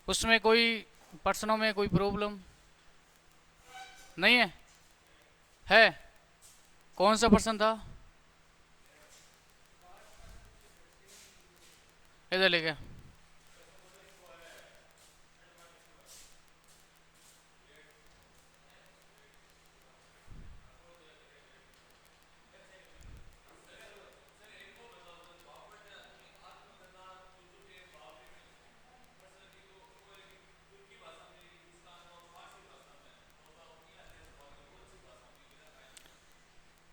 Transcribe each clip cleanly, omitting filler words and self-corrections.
उसमें कोई प्रश्नों में कोई प्रॉब्लम नहीं है? है? कौन सा प्रश्न था? इधर लेके।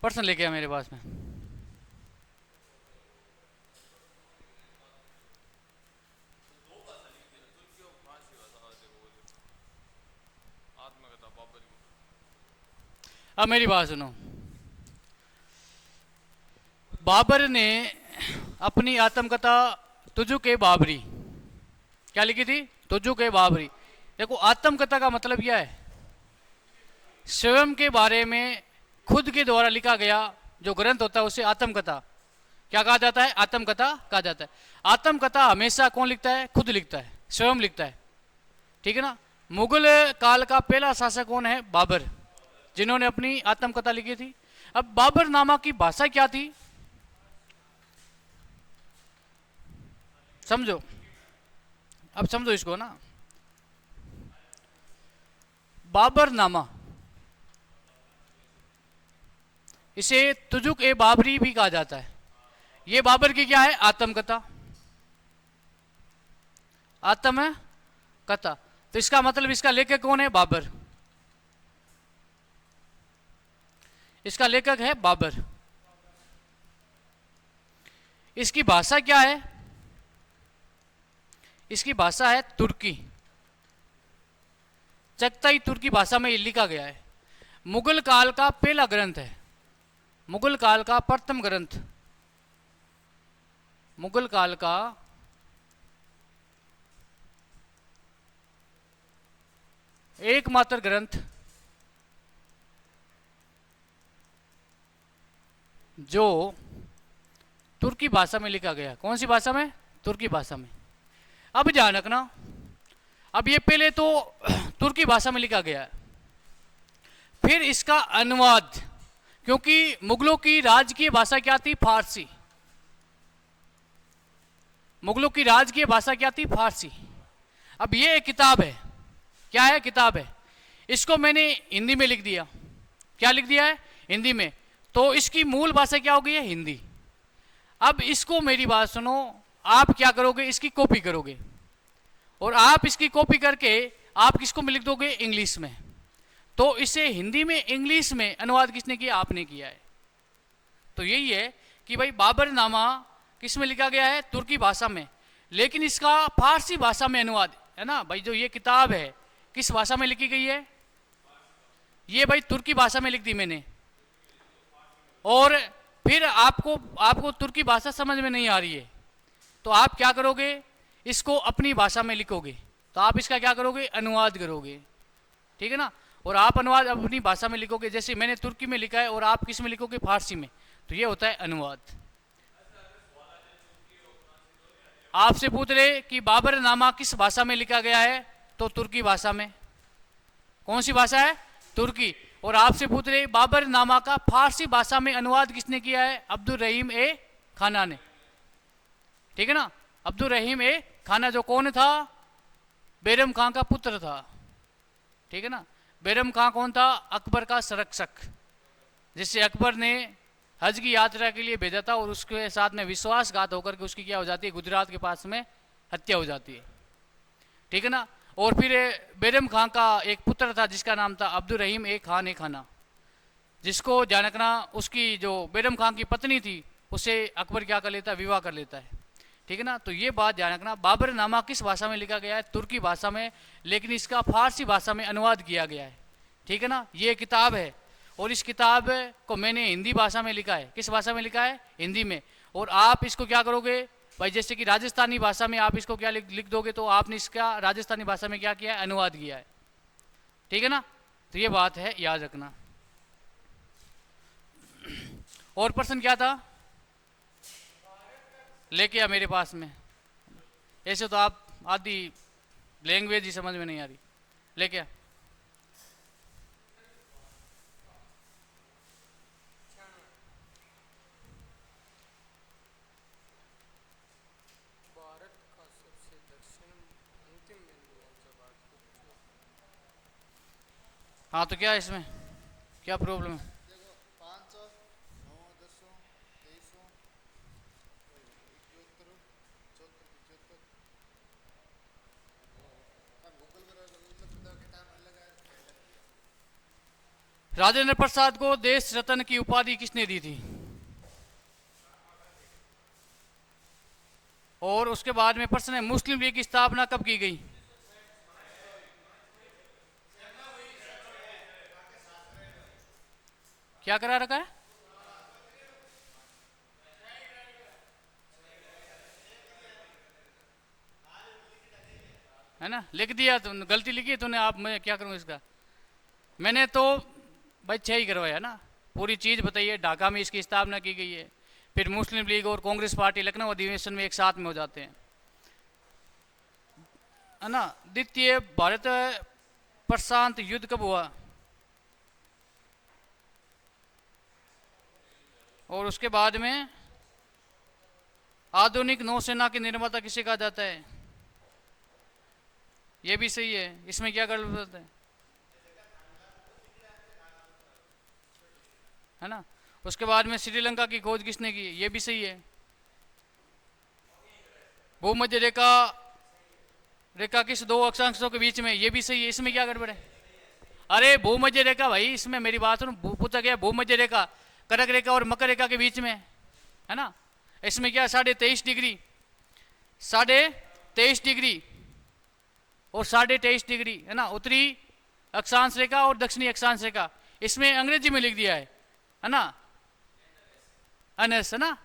प्रश्न लेके आ मेरे पास में। अब मेरी बात सुनो। बाबर ने अपनी आत्मकथा तुझु के बाबरी क्या लिखी थी? तुझु के बाबरी। देखो, आत्मकथा का मतलब क्या है? स्वयं के बारे में खुद के द्वारा लिखा गया जो ग्रंथ होता है उसे आत्मकथा क्या कहा जाता है? आत्मकथा कहा जाता है। आत्मकथा हमेशा कौन लिखता है? खुद लिखता है, स्वयं लिखता है। ठीक है ना? मुगल काल का पहला शासक कौन है? बाबर, जिन्होंने अपनी आत्मकथा लिखी थी। अब बाबर नामा की भाषा क्या थी? समझो, अब समझो इसको ना। बाबर नामा, इसे तुजुक ए बाबरी भी कहा जाता है। ये बाबर की क्या है? आत्मकथा, आत्मकथा। तो इसका मतलब इसका लेखक कौन है? बाबर। इसका लेखक है बाबर। इसकी भाषा क्या है? इसकी भाषा है तुर्की। चगताई तुर्की भाषा में ये लिखा गया है। मुगल काल का पहला ग्रंथ है, मुगल काल का प्रथम ग्रंथ, मुगल काल का एकमात्र ग्रंथ जो तुर्की भाषा में लिखा गया। कौन सी भाषा में? तुर्की भाषा में। अब ध्यान रखना, अब ये पहले तो तुर्की भाषा में लिखा गया है, फिर इसका अनुवाद, क्योंकि मुगलों की राजकीय भाषा क्या थी? फारसी। मुगलों की राजकीय भाषा क्या थी? फारसी। अब ये एक किताब है, क्या है? किताब है। इसको मैंने हिंदी में लिख दिया। क्या लिख दिया है? हिंदी में। तो इसकी मूल भाषा क्या हो गई है? हिंदी। अब इसको, मेरी बात सुनो, आप क्या करोगे? इसकी कॉपी करोगे, और आप इसकी कॉपी करके आप किसको में लिख दोगे? इंग्लिश में। तो इसे हिंदी में इंग्लिश में अनुवाद किसने किया? आपने किया है। तो यही है कि भाई बाबरनामा किस में लिखा गया है? तुर्की भाषा में, लेकिन इसका फारसी भाषा में अनुवाद है ना भाई। जो ये किताब है किस भाषा में लिखी गई है? ये भाई तुर्की भाषा में लिख दी मैंने। और फिर आपको आपको तुर्की भाषा समझ में नहीं आ रही है, तो आप क्या करोगे? इसको अपनी भाषा में लिखोगे। तो आप इसका क्या करोगे? अनुवाद करोगे। ठीक है ना? और आप अनुवाद अपनी भाषा में लिखोगे, जैसे मैंने तुर्की में लिखा है और आप किस में लिखोगे? फारसी में। तो ये होता है अनुवाद। आपसे पूछ रहे कि बाबरनामा किस भाषा में लिखा गया है? तो तुर्की भाषा में। कौन सी भाषा है? तुर्की। और आपसे पूछ रहे बाबरनामा का फारसी भाषा में अनुवाद किसने किया है? अब्दुल रहीम ए खाना ने। ठीक है ना? अब्दुल रहीम ए खाना, जो कौन था? बैरम खां का पुत्र था। ठीक है ना? बैरम खां कौन था? अकबर का संरक्षक, जिससे अकबर ने हज की यात्रा के लिए भेजा था, और उसके साथ में विश्वासघात होकर के उसकी क्या हो जाती है? गुजरात के पास में हत्या हो जाती है। ठीक है ना? और फिर बैरम खां का एक पुत्र था जिसका नाम था अब्दुल रहीम ए खान ए खाना, जिसको ध्यान रखना, उसकी जो बैरम खां की पत्नी थी उसे अकबर क्या कर लेता है? विवाह कर लेता है। ठीक है ना? तो ये बात ध्यान रखना, बाबरनामा किस भाषा में लिखा गया है? तुर्की भाषा में, लेकिन इसका फारसी भाषा में अनुवाद किया गया है। ठीक है ना? ये किताब है, और इस किताब को मैंने हिंदी भाषा में लिखा है। किस भाषा में लिखा है? हिंदी में। और आप इसको क्या करोगे भाई? जैसे कि राजस्थानी भाषा में आप इसको क्या लिख दोगे, तो आपने इसका राजस्थानी भाषा में क्या किया है? अनुवाद किया है। ठीक है ना? तो ये बात है, याद रखना। और प्रश्न क्या था? लेके आ मेरे पास में। ऐसे तो आप आधी लैंग्वेज ही समझ में नहीं आ रही। लेके आ। भारत का सबसे दक्षिण अंतिम बिंदु कौन सा भारत को पूछो। हाँ तो क्या है इसमें, क्या प्रॉब्लम है? देखो 500 9 10 2300 71 74 75 गूगल पर मतलब बताओ कि टाइम अलग है। राजेंद्र प्रसाद को देश रत्न की उपाधि किसने दी थी? और उसके बाद में प्रश्न है, मुस्लिम लीग की स्थापना कब की गई? क्या करा रखा है ना? लिख दिया तो गलती लिखी तूने, आप मैं क्या करूं इसका? मैंने तो भाई 6 ही करवाया ना, पूरी चीज बताइए। ढाका में इसकी स्थापना की गई है, फिर मुस्लिम लीग और कांग्रेस पार्टी लखनऊ अधिवेशन में एक साथ में हो जाते हैं, है ना। द्वितीय भारत प्रशांत युद्ध कब हुआ? और उसके बाद में आधुनिक नौसेना की निर्माता किसे कहा जाता है? ये भी सही है। इसमें क्या गलत है ना? उसके बाद में श्रीलंका की खोज किसने की? ये भी सही है। भूमध्य रेखा रेखा किस दो अक्षांशों के बीच में? ये भी सही है। इसमें क्या गड़बड़ है? अरे भूमध्य रेखा भाई, इसमें मेरी बात सुनो, पूछा गया भूमध्य रेखा कर्क रेखा और मकर रेखा के बीच में, है ना। इसमें क्या 23.5 डिग्री, 23.5 डिग्री और 23.5 डिग्री, है ना। उत्तरी अक्षांश रेखा और दक्षिणी अक्षांश रेखा, इसमें अंग्रेजी में लिख दिया है ना, अनस, है ना।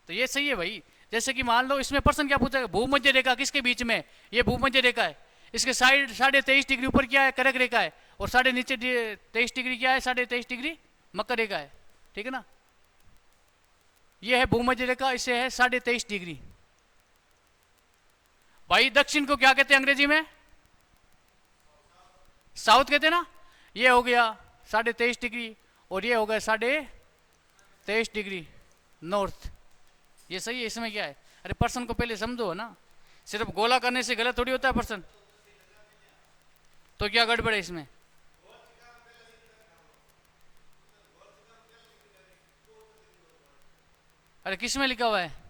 तो ये सही है भाई। जैसे कि मान लो इसमें प्रश्न क्या पूछा, भूमध्य रेखा किसके बीच में? ये भूमध्य रेखा है, इसके साइड 23.5 डिग्री ऊपर क्या है? कर्क रेखा है, और साढ़े नीचे 23 डिग्री क्या है? 23.5 डिग्री मकर रेखा है, ठीक है ना। ये है भूमध्य रेखा, इसे है 23.5 डिग्री। भाई दक्षिण को क्या कहते हैं अंग्रेजी में? साउथ कहते हैं ना। ये हो गया 23.5 डिग्री और ये हो गया 23.5 डिग्री नॉर्थ। ये सही है। इसमें क्या है? अरे पर्सन को पहले समझो ना, सिर्फ गोला करने से गलत थोड़ी होता है पर्सन। तो क्या गड़बड़ है इसमें? अरे किस में लिखा हुआ है?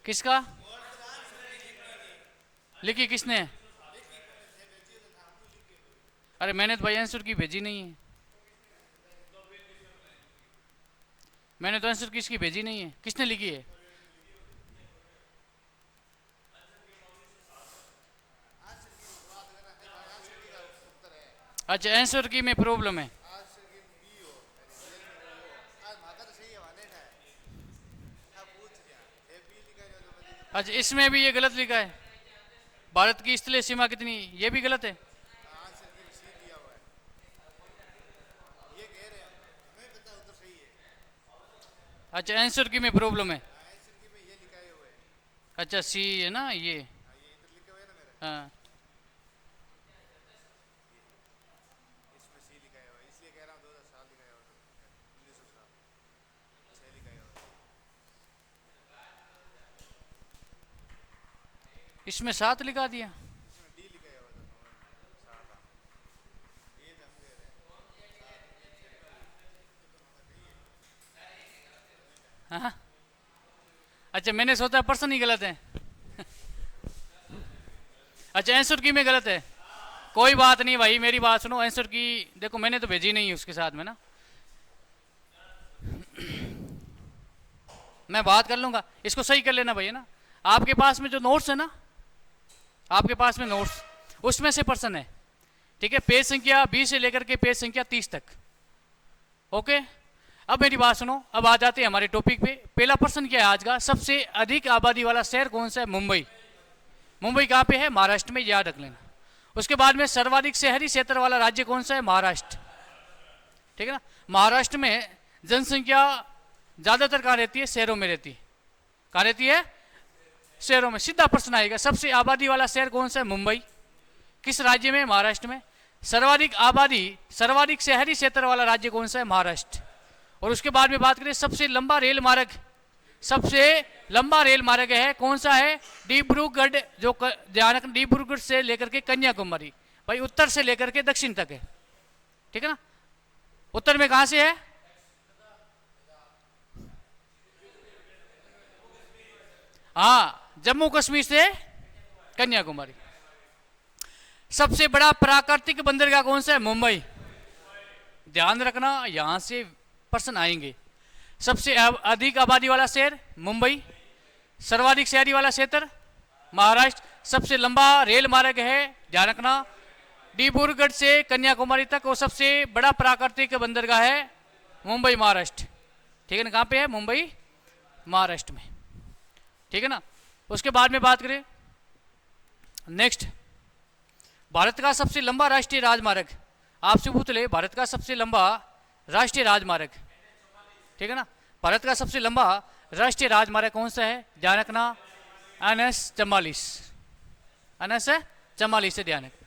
किसका लिखी किसने? अरे मैंने तो भाई आंसर की भेजी नहीं है, मैंने तो आंसर किसकी भेजी नहीं है। किसने लिखी है? अच्छा आंसर की में प्रॉब्लम है। अच्छा इसमें भी ये गलत लिखा है, भारत की स्थलीय सीमा कितनी, ये भी गलत है। अच्छा आंसर की में प्रॉब्लम है। अच्छा सी है ना ये, हाँ। इसमें 7 लिखा दिया। हाँ? अच्छा मैंने सोचा पर्सन ही गलत है। अच्छा आंसर की में गलत है, कोई बात नहीं भाई, मेरी बात सुनो। आंसर की देखो मैंने तो भेजी नहीं है उसके साथ में ना, मैं बात कर लूंगा, इसको सही कर लेना भैया ना। आपके पास में जो नोट्स है ना, आपके पास में नोट्स, उसमें से पर्सन है, ठीक है। पेज संख्या 20 से लेकर के पेज संख्या 30 तक, ओके। अब मेरी बात सुनो, अब आ जाते हैं हमारे टॉपिक पे। पहला प्रश्न क्या है आज का? सबसे अधिक आबादी वाला शहर कौन सा है? मुंबई। मुंबई कहाँ पे है? महाराष्ट्र में, याद रख लेना। उसके बाद में सर्वाधिक शहरी क्षेत्र वाला राज्य कौन सा है? महाराष्ट्र, ठीक है ना। महाराष्ट्र में जनसंख्या ज़्यादातर कहाँ रहती है? शहरों में रहती है। कहाँ रहती है? शहरों में। सीधा प्रश्न आएगा, सबसे आबादी वाला शहर कौन सा है? मुंबई। किस राज्य में? महाराष्ट्र में। सर्वाधिक आबादी, सर्वाधिक शहरी क्षेत्र वाला राज्य कौन सा है? महाराष्ट्र। और उसके बाद में बात करें सबसे लंबा रेल मार्ग, सबसे लंबा रेल मार्ग है कौन सा है? डिब्रूगढ़, जो ध्यान रखना, डिब्रूगढ़ से लेकर के कन्याकुमारी, भाई उत्तर से लेकर के दक्षिण तक है, ठीक है ना। उत्तर में कहां से है? हाँ, जम्मू कश्मीर से कन्याकुमारी। सबसे बड़ा प्राकृतिक बंदरगाह कौन सा है? मुंबई। ध्यान रखना, यहां से प्रश्न आएंगे। सबसे अधिक आबादी वाला शहर मुंबई, सर्वाधिक शहरी वाला क्षेत्र महाराष्ट्र, सबसे लंबा रेल मार्ग है, ध्यान रखना, डिब्रूगढ़ से कन्याकुमारी तक, और सबसे बड़ा प्राकृतिक बंदरगाह है मुंबई, महाराष्ट्र। ठीक है ना, कहाँ पे है? मुंबई, महाराष्ट्र में, ठीक है ना। उसके बाद में बात करें नेक्स्ट, भारत का सबसे लंबा राष्ट्रीय राजमार्ग, आपसे पूछ ले भारत का सबसे लंबा राष्ट्रीय राजमार्ग, ठीक है ना, भारत का सबसे लंबा राष्ट्रीय राजमार्ग कौन सा है? ध्यान रखना, NH-44, NH-44 से ध्यान रखना।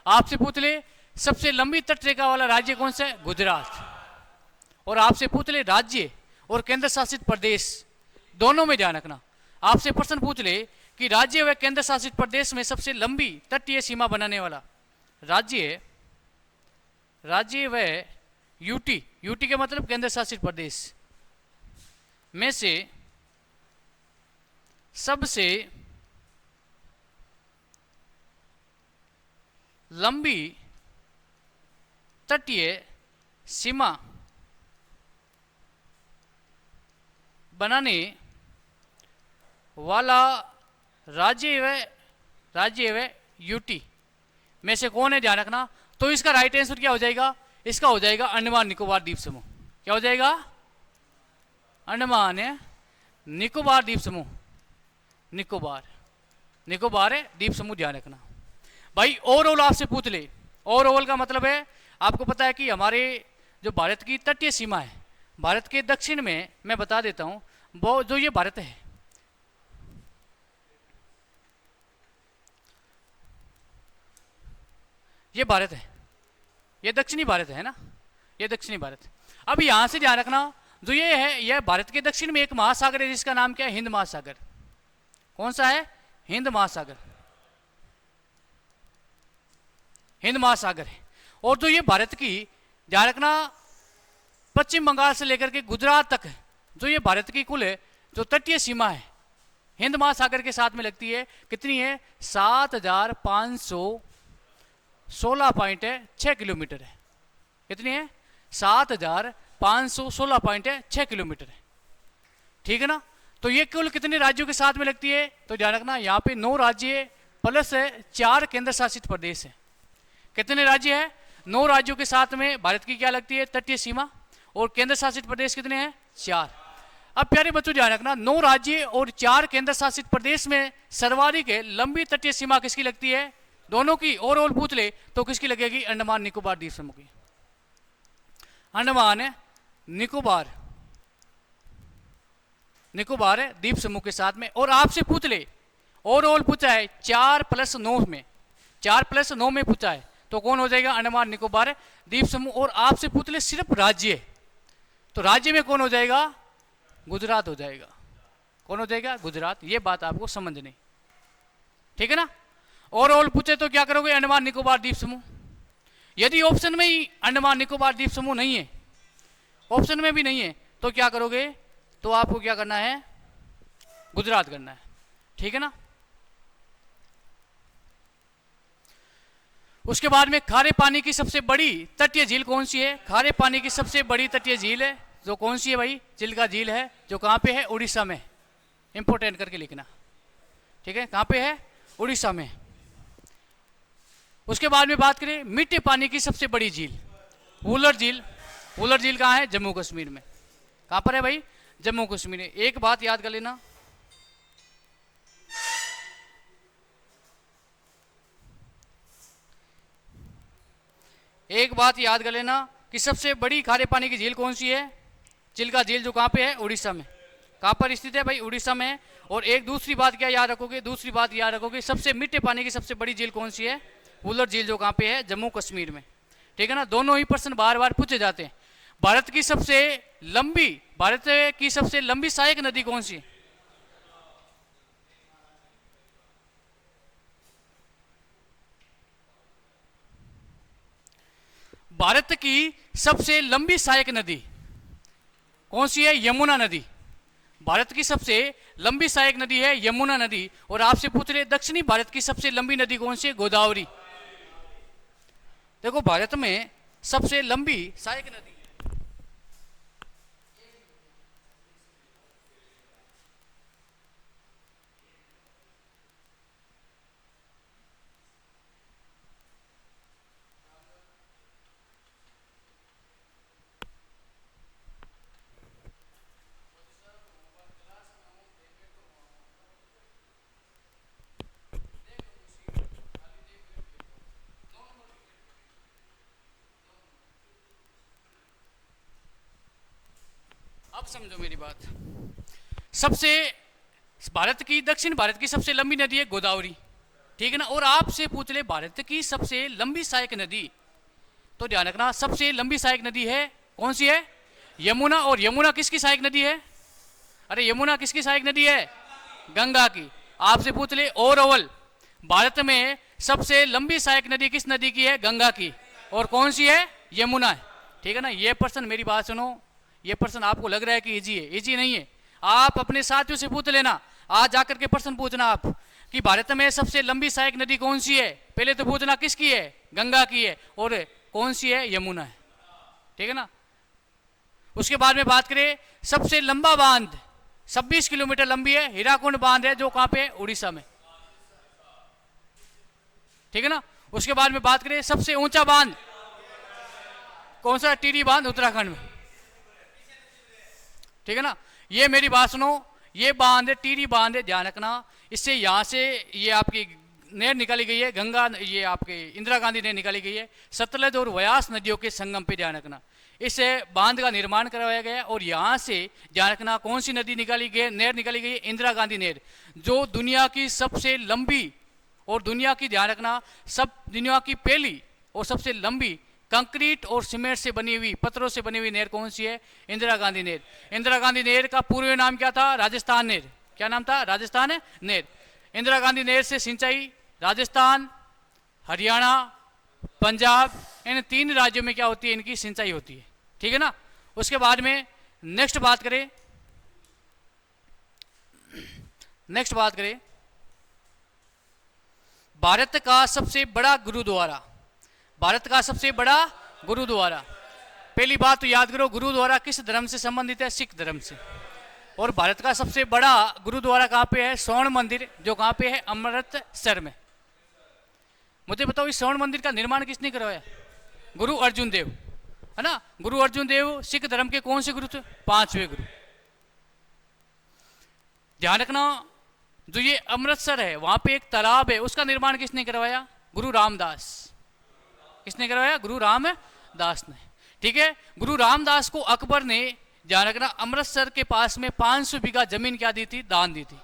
आपसे पूछ ले सबसे लंबी तटरेखा वाला राज्य कौन सा है? गुजरात। और आपसे पूछ ले राज्य और केंद्र शासित प्रदेश दोनों में ध्यान रखना। आपसे प्रश्न पूछ ले कि राज्य व केंद्र शासित प्रदेश में सबसे लंबी तटीय सीमा बनाने वाला राज्य, राज्य व यूटी, यूटी के मतलब केंद्र शासित प्रदेश में से सबसे लंबी तटीय सीमा बनाने वाला राज्य व यूटी में से कौन है? ध्यान रखना। तो इसका राइट आंसर क्या हो जाएगा? इसका हो जाएगा अंडमान निकोबार द्वीप समूह। क्या हो जाएगा? अंडमान निकोबार द्वीप समूह, निकोबार, निकोबार है द्वीप समूह, ध्यान रखना भाई। ओवरऑल आपसे पूछ ले, ओवरऑल का मतलब है, आपको पता है कि हमारे जो भारत की तटीय सीमा है, भारत के दक्षिण में, मैं बता देता हूं, वो जो ये भारत है, ये भारत है, ये दक्षिणी भारत है ना, ये दक्षिणी भारत। अब यहां से ध्यान रखना, जो ये है, यह भारत के दक्षिण में एक महासागर है जिसका नाम क्या है? हिंद महासागर। कौन सा है? हिंद महासागर, हिंद महासागर है। और जो ये भारत की, ध्यान रखना, पश्चिम बंगाल से लेकर के गुजरात तक जो ये भारत की कुल जो तटीय सीमा है हिंद महासागर के साथ में लगती है, कितनी है? 7,516.6 किलोमीटर है। कितनी है? 7,516.6 किलोमीटर है, ठीक है ना। तो ये कुल कितने राज्यों के साथ में लगती है? तो ध्यान रखना, यहाँ पे 9 राज्य प्लस 4 केंद्र शासित प्रदेश है। कितने राज्य है? 9 राज्यों के साथ में भारत की क्या लगती है? तटीय सीमा। और केंद्र शासित प्रदेश कितने हैं? 4। अब प्यारे बच्चों ध्यान रखना, 9 राज्य और 4 केंद्र शासित प्रदेश में सर्वाधिक लंबी तटीय सीमा किसकी लगती है? दोनों की। ओवरऑल पूछ ले तो किसकी लगेगी? अंडमान निकोबार द्वीप समूह की, अंडमान निकोबार, निकोबार द्वीप समूह के साथ में। और आपसे पूछ ले, ओवरऑल पूछा है 4+9 में, 4+9 में पूछा है, तो कौन हो जाएगा? अंडमान निकोबार द्वीप समूह। और आपसे पूछ ले सिर्फ राज्य, तो राज्य में कौन हो जाएगा? गुजरात हो जाएगा। कौन हो जाएगा? गुजरात। ये बात आपको समझनी, ठीक है ना। ओवरऑल पूछे तो क्या करोगे? अंडमान निकोबार द्वीप समूह। यदि ऑप्शन में ही अंडमान निकोबार द्वीप समूह नहीं है, ऑप्शन में भी नहीं है, तो क्या करोगे? तो आपको क्या करना है? गुजरात करना है, ठीक है ना। उसके बाद में खारे पानी की सबसे बड़ी तटीय झील कौन सी है? खारे पानी की सबसे बड़ी तटीय झील है जो कौन सी है भाई? चिल्का झील है, जो कहां पे है? उड़ीसा में। इंपोर्टेंट करके लिखना, ठीक है, कहां पे है? उड़ीसा में। उसके बाद में बात करें मीठे पानी की सबसे बड़ी झील, वुलर झील। वुलर झील कहां है? जम्मू कश्मीर में। कहां पर है भाई? जम्मू कश्मीर में। एक बात याद कर लेना, एक बात याद कर लेना कि सबसे बड़ी खारे पानी की झील कौन सी है? चिल्का झील जो कहाँ पे है, उड़ीसा में। कहाँ पर स्थित है भाई, उड़ीसा में है। और एक दूसरी बात क्या याद रखोगे, दूसरी बात याद रखोगे, सबसे मीठे पानी की सबसे बड़ी झील कौन सी है, वुलर झील जो कहाँ पे है, जम्मू कश्मीर में। ठीक है ना, दोनों ही प्रश्न बार बार पूछे जाते हैं। भारत की सबसे लंबी सहायक नदी कौन सी है? भारत की सबसे लंबी सहायक नदी कौन सी है, यमुना नदी। भारत की सबसे लंबी सहायक नदी है यमुना नदी। और आपसे पूछ रहे दक्षिणी भारत की सबसे लंबी नदी कौन सी है, गोदावरी। देखो भारत में सबसे लंबी सहायक नदी, अब समझो मेरी बात। सबसे दक्षिण भारत की सबसे लंबी नदी है गोदावरी। ठीक है ना, और आपसे पूछ ले भारत की सबसे लंबी सहायक नदी, तो ध्यान रखना सबसे लंबी सहायक नदी है कौन सी है, यमुना। और यमुना किसकी सहायक नदी है, अरे यमुना किसकी सहायक नदी है, गंगा की। आपसे पूछ ले ओवरऑल भारत में सबसे लंबी सहायक नदी किस नदी की है, गंगा की। और कौन सी है, यमुना है। ठीक है ना, ये प्रश्न मेरी बात सुनो, ये प्रश्न आपको लग रहा है कि इजी है, इजी नहीं है। आप अपने साथियों से पूछ लेना, आज जाकर के प्रश्न पूछना आप कि भारत में सबसे लंबी सहायक नदी कौन सी है। पहले तो पूछना किसकी है, गंगा की है। और कौन सी है, यमुना है। ठीक है ना, उसके बाद में बात करें सबसे लंबा बांध 26 किलोमीटर लंबी है, हीराकुंड बांध है जो कहां पे है, उड़ीसा में। ठीक है ना, उसके बाद में बात करें सबसे ऊंचा बांध कौन सा, टिहरी बांध उत्तराखंड में। ठीक है ना, ये मेरी बात सुनो, ये बांध है टिहरी बांध है, ध्यान रखना। इससे यहां से ये आपकी नहर निकाली गई है, गंगा, ये आपके इंदिरा गांधी नहर निकाली गई है सतलज और व्यास नदियों के संगम पे, ध्यान रखना। इस बांध का निर्माण करवाया गया और यहाँ से ध्यान रखना कौन सी नदी निकाली गई, नहर निकाली गई है, इंदिरा गांधी नहर, जो दुनिया की सबसे लंबी और दुनिया की, ध्यान रखना, दुनिया की पहली और सबसे लंबी कंक्रीट और सीमेंट से बनी हुई, पत्थरों से बनी हुई नहर कौन सी है, इंदिरा गांधी नहर। इंदिरा गांधी नहर का पूर्व नाम क्या था, राजस्थान नहर। क्या नाम था, राजस्थान नहर। इंदिरा गांधी नहर से सिंचाई राजस्थान, हरियाणा, पंजाब, इन 3 राज्यों में क्या होती है, इनकी सिंचाई होती है। ठीक है ना, उसके बाद में नेक्स्ट बात करें भारत का सबसे बड़ा गुरुद्वारा। भारत का सबसे बड़ा गुरुद्वारा, पहली बात तो याद करो, गुरुद्वारा किस धर्म से संबंधित है, सिख धर्म से। और भारत का सबसे बड़ा गुरुद्वारा कहाँ पे है, स्वर्ण मंदिर, जो कहाँ पे है, अमृतसर में। मुझे बताओ इस स्वर्ण मंदिर का निर्माण किसने करवाया, गुरु अर्जुन देव, है ना। गुरु अर्जुन देव सिख धर्म के कौन से गुरु थे, 5वें गुरु। ध्यान रखना, जो ये अमृतसर है वहां पे एक तालाब है, उसका निर्माण किसने करवाया, गुरु रामदास। किसने करवाया, गुरु रामदास ने। ठीक है, गुरु रामदास को अकबर ने, ध्यान रखना, अमृतसर के पास में 500 बीघा जमीन क्या दी थी, दान दी थी।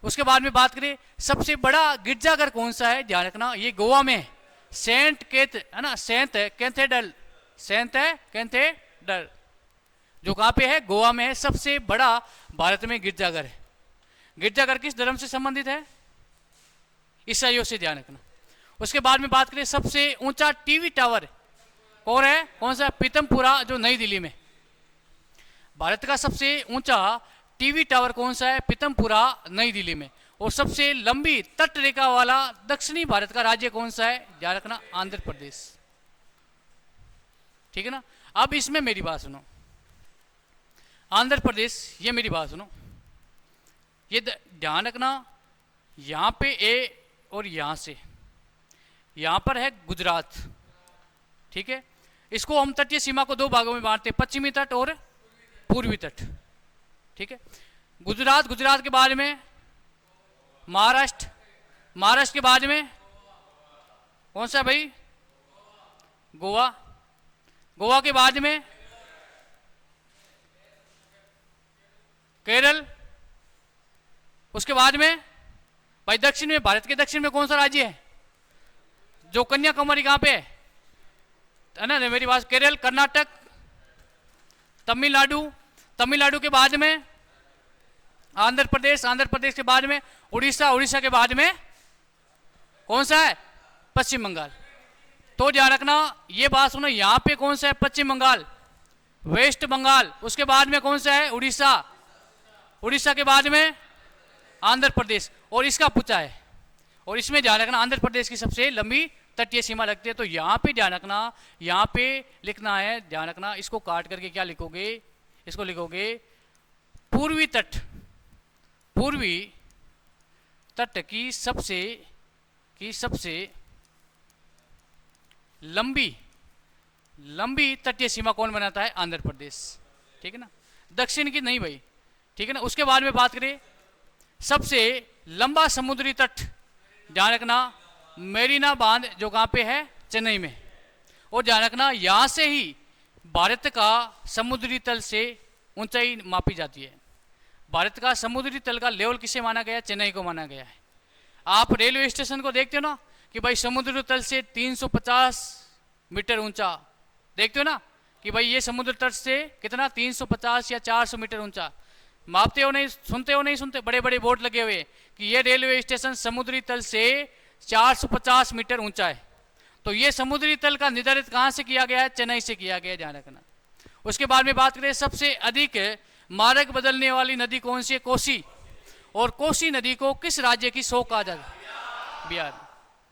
उसके बाद में बात करें सबसे बड़ा गिरजाघर कौन सा है, ध्यान रखना, ये गोवा में सेंट केथ, है ना, सेंट कैथेड्रल, जो कहां पे है, गोवा में है। सबसे बड़ा भारत में गिरजाघर है। गिरजाघर किस धर्म से संबंधित है, ईसाइयों से, ध्यान रखना। उसके बाद में बात करें सबसे ऊंचा टीवी टावर कौन है, कौन सा, पीतमपुरा, जो नई दिल्ली में। भारत का सबसे ऊंचा टीवी टावर कौन सा है, पीतमपुरा, नई दिल्ली में। और सबसे लंबी तट रेखा वाला दक्षिणी भारत का राज्य कौन सा है, ध्यान रखना, आंध्र प्रदेश। ठीक है ना, अब इसमें मेरी बात सुनो, आंध्र प्रदेश, ये मेरी बात सुनो, ये ध्यान रखना, यहां पे ए और यहां से, यहां पर है गुजरात। ठीक है, इसको हम तटीय सीमा को 2 भागों में बांटते हैं, पश्चिमी तट और पूर्वी तट। ठीक है, गुजरात के बाद में महाराष्ट्र के बाद में कौन सा भाई, गोवा के बाद में केरल। उसके बाद में भाई दक्षिण में, भारत के दक्षिण में कौन सा राज्य है जो कन्याकुमारी कहां पे है ना मेरी बात, केरल, कर्नाटक, तमिलनाडु, तमिलनाडु के बाद में आंध्र प्रदेश, आंध्र प्रदेश के बाद में उड़ीसा, उड़ीसा के बाद में कौन सा है, पश्चिम बंगाल। तो ध्यान रखना ये बात सुनो, यहां पे कौन सा है, पश्चिम बंगाल, वेस्ट बंगाल, उसके बाद में कौन सा है, उड़ीसा, उड़ीसा के बाद में आंध्र प्रदेश, और इसका पूछा है। और इसमें ध्यान रखना आंध्र प्रदेश की सबसे लंबी तटीय सीमा लगती है। तो यहां पे ध्यान रखना, यहां पे लिखना है, ध्यान रखना, इसको काट करके क्या लिखोगे, इसको लिखोगे पूर्वी तट, पूर्वी तट की सबसे लंबी तटीय सीमा कौन बनाता है, आंध्र प्रदेश। ठीक है ना, दक्षिण की नहीं भाई। ठीक है ना, उसके बाद में बात करें सबसे लंबा समुद्री तट, ध्यान रखना मेरीना बांध जो कहां पे है, चेन्नई में। और ध्यान रखना यहां से ही भारत का समुद्री तल से ऊंचाई मापी जाती है। भारत का समुद्री तल का लेवल किसे माना गया है, चेन्नई को माना गया है। आप रेलवे स्टेशन को देखते हो ना कि भाई समुद्र तल से 350 मीटर ऊंचा, देखते हो ना कि भाई ये समुद्र तट से कितना 350 या 400 मीटर ऊंचा मापते हो, नहीं सुनते हो, नहीं सुनते, बड़े बड़े बोर्ड लगे हुए कि ये रेलवे स्टेशन समुद्री तल से 450 मीटर ऊंचा है। तो ये समुद्री तल का निर्धारित कहां से किया गया है, चेन्नई से किया गया है, ध्यान रखना। उसके बाद में बात करें सबसे अधिक मार्ग बदलने वाली नदी कौन सी है, कोसी। और कोसी नदी को किस राज्य की शोक कहा जाता है, बिहार।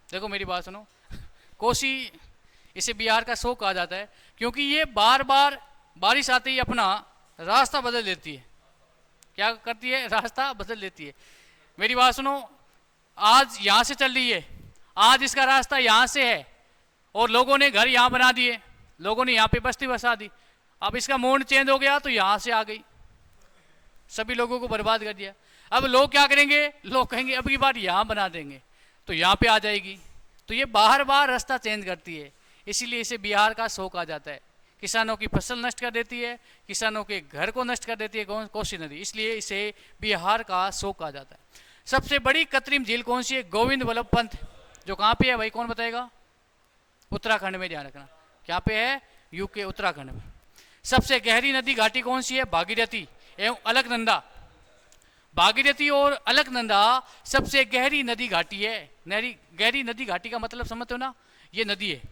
देखो मेरी बात सुनो, कोसी इसे बिहार का शोक कहा जाता है क्योंकि ये बार बार बारिश आते ही अपना रास्ता बदल देती है। क्या करती है, रास्ता बदल देती है। मेरी बात सुनो, आज यहां से चल रही है, आज इसका रास्ता यहां से है और लोगों ने घर यहां बना दिए, लोगों ने यहां पे बस्ती बसा दी। अब इसका मोड चेंज हो गया तो यहां से आ गई, सभी लोगों को बर्बाद कर दिया। अब लोग क्या करेंगे, लोग कहेंगे अब की बार यहां बना देंगे तो यहां पे आ जाएगी। तो ये बार बार रास्ता चेंज करती है, इसीलिए इसे बिहार का शोक आ जाता है। किसानों की फसल नष्ट कर देती है, किसानों के घर को नष्ट कर देती है कोसी नदी, इसलिए इसे बिहार का शोक आ जाता है। सबसे बड़ी कृत्रिम झील कौन सी है, गोविंद वल्लभ पंत, जो कहाँ पे है भाई, कौन बताएगा, उत्तराखंड में, ध्यान रखना क्या पे है, यूके, उत्तराखंड में। सबसे गहरी नदी घाटी कौन सी है, भागीरथी एवं अलकनंदा। भागीरथी और अलकनंदा सबसे गहरी नदी घाटी है। गहरी नदी घाटी का मतलब समझते हो ना, ये नदी है,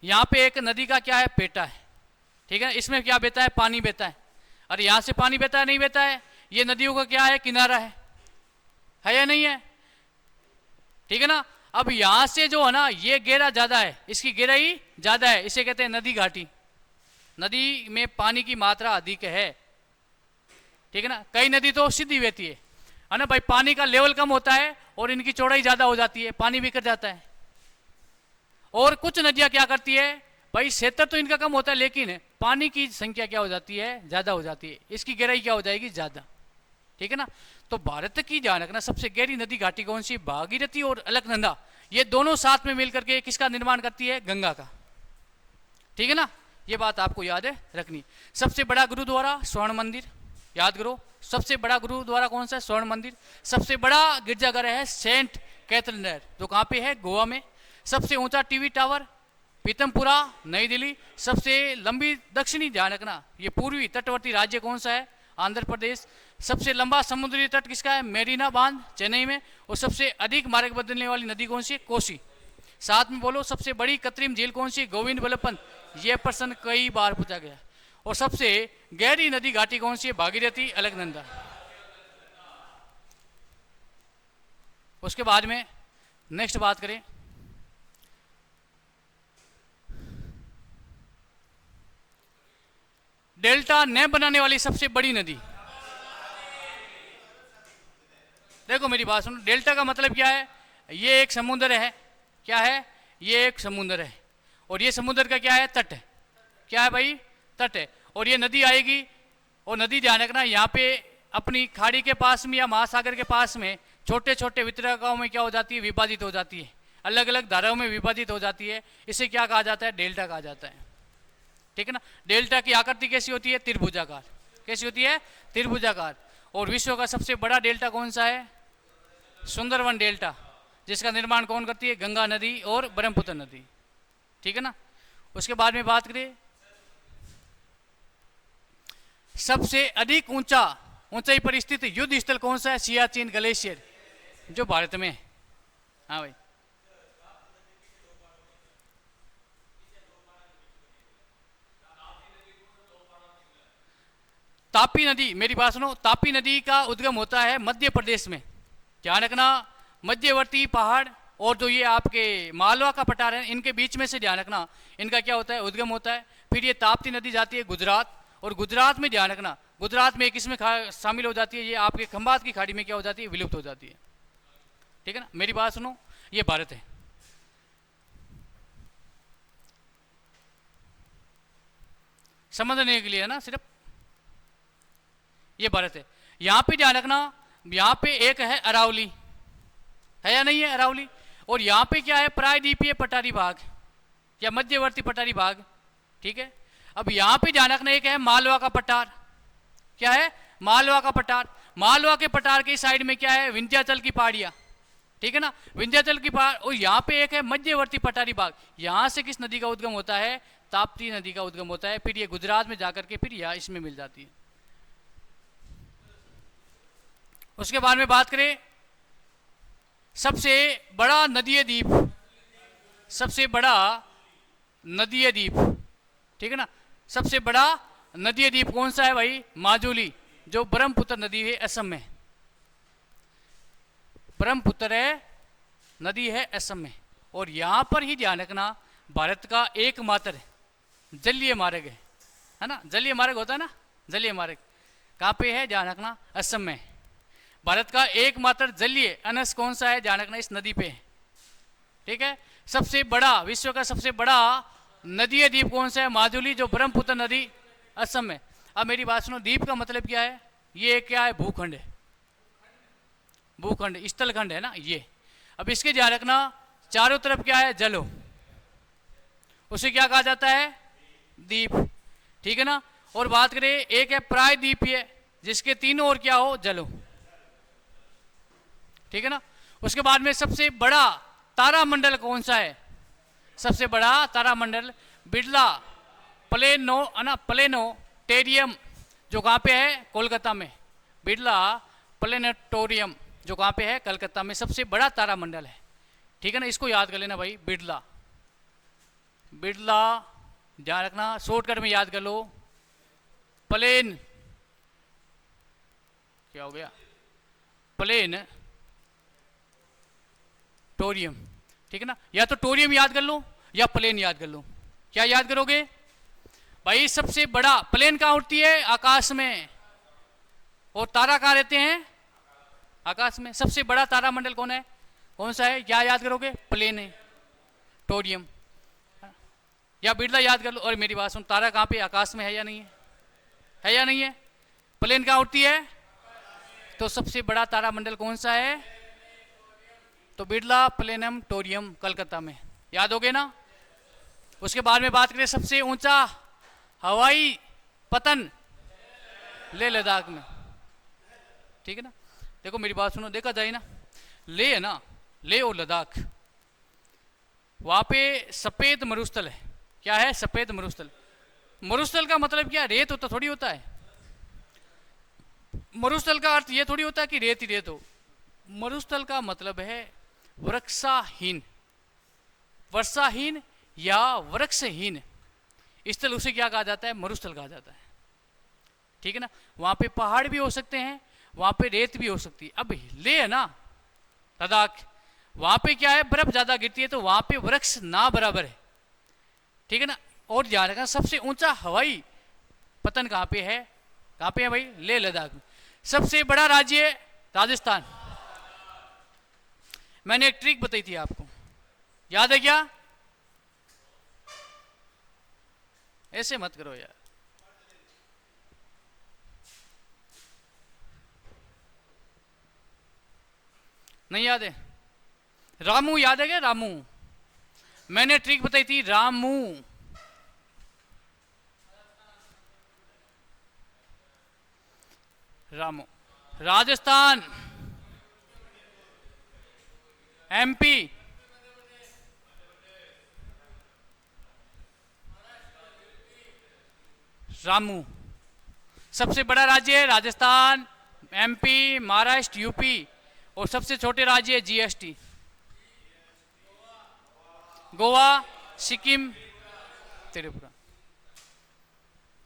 यहाँ पे एक नदी का क्या है, पेटा है। ठीक है, इसमें क्या बहता है, पानी बहता है। अरे यहाँ से पानी बहता है, नहीं बहता है, ये नदियों का क्या है, किनारा है या नहीं है। ठीक है ना, अब यहां से जो है ना ये गहरा ज्यादा है, इसकी गहराई ज्यादा है, इसे कहते हैं नदी घाटी। नदी में पानी की मात्रा अधिक है। ठीक है ना, कई नदी तो सीधी बहती है ना भाई, पानी का लेवल कम होता है और इनकी चौड़ाई ज्यादा हो जाती है, पानी बिखर जाता है। और कुछ नदियां क्या करती है भाई, क्षेत्र तो इनका कम होता है लेकिन पानी की संख्या क्या हो जाती है, ज्यादा हो जाती है, इसकी गहराई क्या हो जाएगी, ज्यादा। ठीक है ना, तो भारत की ध्यान रखना सबसे गहरी नदी घाटी कौन सी, भागीरथी और अलकनंदा, ये दोनों साथ में मिलकर के किसका निर्माण करती है, गंगा का। ठीक है ना, ये बात आपको याद है रखनी। सबसे बड़ा गुरुद्वारा स्वर्ण मंदिर, याद करो, सबसे बड़ा गुरुद्वारा कौन सा है, स्वर्ण मंदिर। सबसे बड़ा गिरजाघर है सेंट कैथरीन, जो कहाँ पे है, गोवा में। सबसे ऊंचा टीवी टावर पीतमपुरा, नई दिल्ली। सबसे लंबी दक्षिणी, ध्यान रखना ये पूर्वी तटवर्ती राज्य कौन सा है, आंध्र प्रदेश। सबसे लंबा समुद्री तट किसका है, मेरीना बांध, चेन्नई में। और सबसे अधिक मार्ग बदलने वाली नदी कौन सी है, कोसी। साथ में बोलो, सबसे बड़ी कृत्रिम झील कौन सी, गोविंद वल्लभ पंत, यह प्रश्न कई बार पूछा गया। और सबसे गहरी नदी घाटी कौन सी है, भागीरथी, अलकनंदा। उसके बाद में नेक्स्ट बात करें, डेल्टा न बनाने वाली सबसे बड़ी नदी। देखो मेरी बात सुनो, डेल्टा का मतलब क्या है, ये एक समुद्र है, क्या है, ये एक समुद्र है और ये समुद्र का क्या है, तट है। क्या है भाई, तट है। और ये नदी आएगी, और नदी ध्यान रखना यहाँ पे अपनी खाड़ी के पास में या महासागर के पास में छोटे छोटे वितरकों में क्या हो जाती है, विभाजित हो जाती है, अलग अलग धाराओं में विभाजित हो जाती है। इसे क्या कहा जाता है, डेल्टा कहा जाता है। ठीक है ना, डेल्टा की आकृति कैसी होती है, त्रिभुजाकार। कैसी होती है? त्रिभुजाकार। और विश्व का सबसे बड़ा डेल्टा कौन सा है? सुंदरवन डेल्टा, जिसका निर्माण कौन करती है? गंगा नदी और ब्रह्मपुत्र नदी। ठीक है ना। उसके बाद में बात करें, सबसे अधिक ऊंचाई पर स्थित युद्ध स्थल कौन सा है? सियाचिन ग्लेशियर, जो भारत में है। हाँ भाई, तापी नदी, मेरी बात सुनो, तापी नदी का उद्गम होता है मध्य प्रदेश में। ध्यान रखना, मध्यवर्ती पहाड़ और जो ये आपके मालवा का पठार है, इनके बीच में से ध्यान रखना इनका क्या होता है? उद्गम होता है। फिर ये ताप्ती नदी जाती है गुजरात, और गुजरात में ध्यान रखना, गुजरात में किस में शामिल हो जाती है? ये आपके खंबात की खाड़ी में क्या हो जाती है? विलुप्त हो जाती है। ठीक है ना। मेरी बात सुनो, ये भारत है। समझने के लिए है ना, सिर्फ ये भारत है। यहां पे ध्यान रखना, यहां पे एक है अरावली, है या नहीं है अरावली? और यहां पे क्या है? प्रायद्वीपीय पठारी भाग या मध्यवर्ती पठारी भाग। ठीक है। अब यहां पे ध्यान रखना, एक है मालवा का पठार। क्या है? मालवा का पठार। मालवा के पठार के साइड में क्या है? विंध्याचल की पहाड़ियां। ठीक है ना, विंध्याचल की पहाड़। और यहाँ पे एक है मध्यवर्ती पठारी भाग। यहाँ से किस नदी का उद्गम होता है? ताप्ती नदी का उद्गम होता है। फिर ये गुजरात में जाकर के फिर यहाँ इसमें मिल जाती है। उसके बाद में बात करें, सबसे बड़ा नदीय द्वीप, सबसे बड़ा नदीय द्वीप। ठीक है ना, सबसे बड़ा नदीय द्वीप कौन सा है भाई? माजुली, जो ब्रह्मपुत्र नदी है असम में। ब्रह्मपुत्र है नदी है असम में। और यहां पर ही ध्यान रखना, भारत का एकमात्र जलीय मार्ग है ना, जलीय मार्ग होता है ना, जलीय मार्ग कहां पे है? ध्यान रखना, असम में। भारत का एकमात्र जलीय अनस कौन सा है? ध्यान रखना, इस नदी पे है। ठीक है। सबसे बड़ा, विश्व का सबसे बड़ा नदीय द्वीप कौन सा है? माजुली, जो ब्रह्मपुत्र नदी असम में। अब मेरी बात सुनो, द्वीप का मतलब क्या है? ये क्या है? भूखंड है, भूखंड, स्थलखंड है ना ये। अब इसके ध्यान रखना, चारों तरफ क्या है? जल हो, उसे क्या कहा जाता है? द्वीप। ठीक है ना। और बात करें, एक है प्रायद्वीपीय, जिसके तीनों ओर क्या हो? जल हो। ठीक है ना। उसके बाद में सबसे बड़ा तारामंडल कौन सा है? सबसे बड़ा तारामंडल बिरला प्लेनेटोरियम, जो कहां पे है? कोलकाता में। बिरला प्लेनेटोरियम, जो कहां पे है? कलकत्ता में। सबसे बड़ा तारामंडल है। ठीक है ना, इसको याद कर लेना भाई, बिरला। बिरला ध्यान रखना, शॉर्टकट में याद कर लो। प्लेन, क्या हो गया? प्लेन टोरियम। ठीक है ना, या तो टोरियम याद कर लो या प्लेन याद कर लो। क्या याद करोगे भाई? सबसे बड़ा प्लेन कहां उठती है? आकाश में। और तारा कहां रहते हैं? आकाश में। सबसे बड़ा तारामंडल कौन है? कौन सा है? क्या याद करोगे? प्लेन है, टोरियम या बिरला याद कर लो। और मेरी बात सुन, तारा कहां पे? आकाश में है या नहीं है? है या नहीं है? प्लेन कहां उठती है? तो सबसे बड़ा तारामंडल कौन सा है? तो बिरला प्लेनेटोरियम, कलकत्ता में। याद हो गए ना। उसके बाद में बात करें, सबसे ऊंचा हवाई पतन लेह लद्दाख में। ठीक है ना। देखो मेरी बात सुनो, देखा जाए ना, लेह है ना, लेह और लद्दाख, वहां पे सफेद मरुस्थल है। क्या है? सफेद मरुस्थल। मरुस्थल का मतलब क्या? रेत होता थोड़ी होता है। मरुस्थल का अर्थ ये थोड़ी होता है कि रेत ही रेत हो। मरुस्थल का मतलब है वृक्षाहीन, वर्षाहीन या वृक्षहीन स्थल, उसे क्या कहा जाता है? मरुस्थल कहा जाता है। ठीक है ना। वहां पे पहाड़ भी हो सकते हैं, वहां पे रेत भी हो सकती है। अब ले है ना लद्दाख, वहां पे क्या है? बर्फ ज्यादा गिरती है, तो वहां पे वृक्ष ना बराबर है। ठीक है ना। और ध्यान रखना, सबसे ऊंचा हवाई पतन कहां पे है? कहां पे है भाई? लेह लद्दाख में। सबसे बड़ा राज्य राजस्थान। मैंने एक ट्रिक बताई थी आपको, याद है क्या? ऐसे मत करो यार। नहीं याद है? रामू याद है क्या? रामू, मैंने ट्रिक बताई थी, रामू। रामू। राजस्थान, एमपी, रामू। सबसे बड़ा राज्य है राजस्थान, एमपी, महाराष्ट्र, यूपी, और सबसे छोटे राज्य है जीएसटी, गोवा, सिक्किम, त्रिपुरा।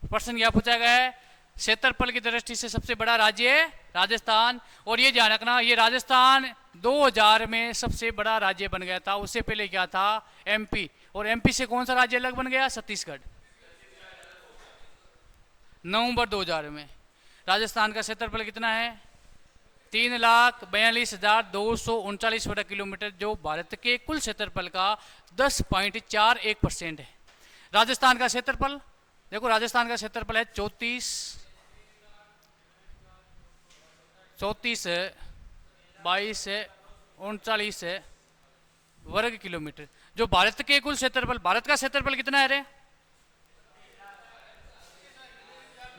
प्रश्न यह पूछा गया है, क्षेत्रफल की दृष्टि से सबसे बड़ा राज्य है राजस्थान। और ये ध्यान रखना, ये राजस्थान 2000 में सबसे बड़ा राज्य बन गया था। उससे पहले क्या था? एमपी। और एमपी से कौन सा राज्य अलग बन गया? छत्तीसगढ़, नवंबर 2000 में। राजस्थान का क्षेत्रफल कितना है? 3,42,239 वर्ग किलोमीटर, जो भारत के कुल क्षेत्रफल का 10.41% है। राजस्थान का क्षेत्रफल देखो, राजस्थान का क्षेत्रफल है 34 22 39 वर्ग किलोमीटर, जो भारत के कुल क्षेत्रफल, भारत का क्षेत्रफल कितना है रे?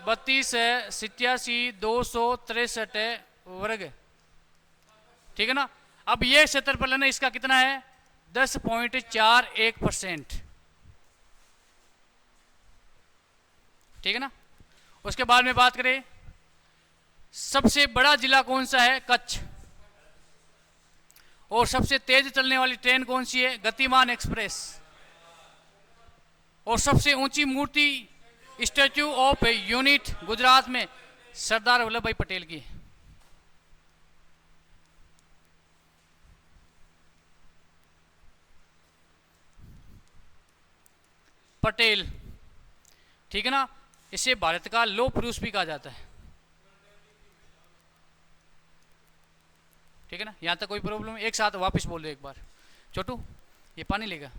32,87,263 वर्ग, ठीक है ना। अब ये क्षेत्रफल है ना, इसका कितना है? 10.41%, ठीक है ना। उसके बाद में बात करें, सबसे बड़ा जिला कौन सा है? कच्छ। और सबसे तेज चलने वाली ट्रेन कौन सी है? गतिमान एक्सप्रेस। और सबसे ऊंची मूर्ति स्टैच्यू ऑफ यूनिट गुजरात में सरदार वल्लभ भाई पटेल की। पटेल, ठीक है ना। इसे भारत का लौह पुरुष भी कहा जाता है, ठीक है ना। यहां तक कोई प्रॉब्लम? एक साथ वापस बोल दो एक बार। छोटू, ये पानी लेगा,